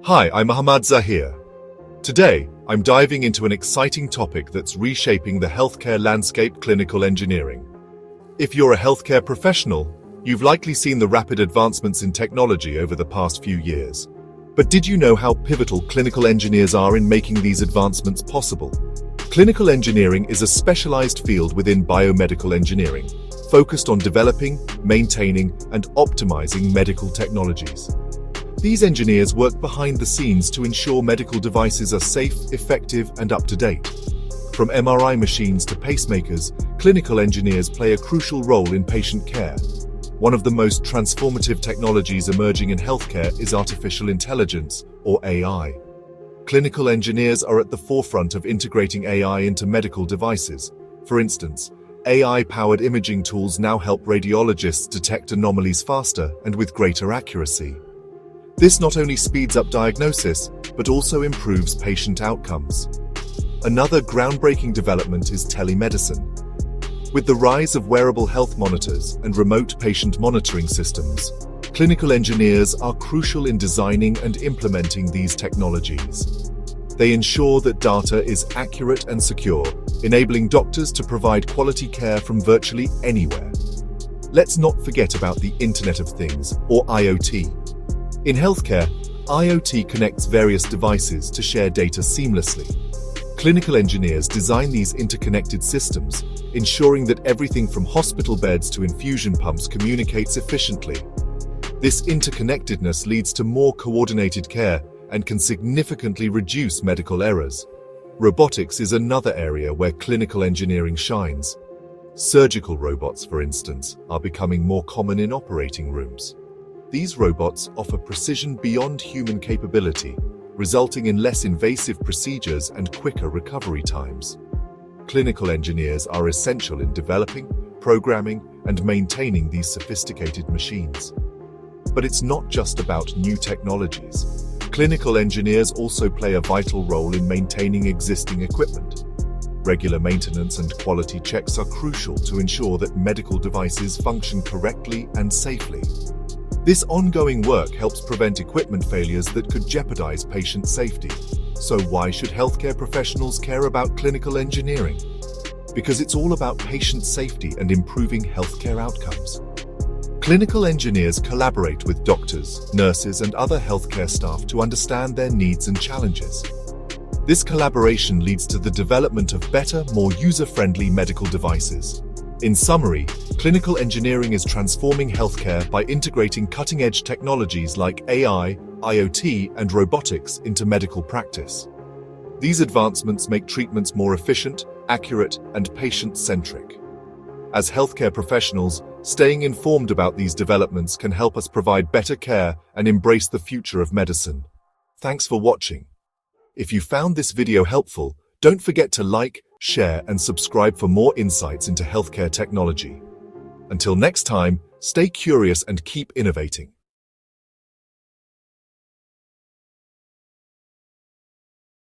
Hi, I'm Mohammad Zahir. Today, I'm diving into an exciting topic that's reshaping the healthcare landscape: clinical engineering. If you're a healthcare professional, you've likely seen the rapid advancements in technology over the past few years. But did you know how pivotal clinical engineers are in making these advancements possible? Clinical engineering is a specialized field within biomedical engineering, focused on developing, maintaining, and optimizing medical technologies. These engineers work behind the scenes to ensure medical devices are safe, effective, and up-to-date. From MRI machines to pacemakers, clinical engineers play a crucial role in patient care. One of the most transformative technologies emerging in healthcare is artificial intelligence, or AI. Clinical engineers are at the forefront of integrating AI into medical devices. For instance, AI-powered imaging tools now help radiologists detect anomalies faster and with greater accuracy. This not only speeds up diagnosis, but also improves patient outcomes. Another groundbreaking development is telemedicine. With the rise of wearable health monitors and remote patient monitoring systems, clinical engineers are crucial in designing and implementing these technologies. They ensure that data is accurate and secure, enabling doctors to provide quality care from virtually anywhere. Let's not forget about the Internet of Things, or IoT. In healthcare, IoT connects various devices to share data seamlessly. Clinical engineers design these interconnected systems, ensuring that everything from hospital beds to infusion pumps communicates efficiently. This interconnectedness leads to more coordinated care and can significantly reduce medical errors. Robotics is another area where clinical engineering shines. Surgical robots, for instance, are becoming more common in operating rooms. These robots offer precision beyond human capability, resulting in less invasive procedures and quicker recovery times. Clinical engineers are essential in developing, programming, and maintaining these sophisticated machines. But it's not just about new technologies. Clinical engineers also play a vital role in maintaining existing equipment. Regular maintenance and quality checks are crucial to ensure that medical devices function correctly and safely. This ongoing work helps prevent equipment failures that could jeopardize patient safety. So why should healthcare professionals care about clinical engineering? Because it's all about patient safety and improving healthcare outcomes. Clinical engineers collaborate with doctors, nurses, and other healthcare staff to understand their needs and challenges. This collaboration leads to the development of better, more user-friendly medical devices. In summary, clinical engineering is transforming healthcare by integrating cutting-edge technologies like AI, IoT, and robotics into medical practice. These advancements make treatments more efficient, accurate, and patient-centric. As healthcare professionals, staying informed about these developments can help us provide better care and embrace the future of medicine. Thanks for watching. If you found this video helpful, don't forget to like, share, and subscribe for more insights into healthcare technology. Until next time, stay curious and keep innovating.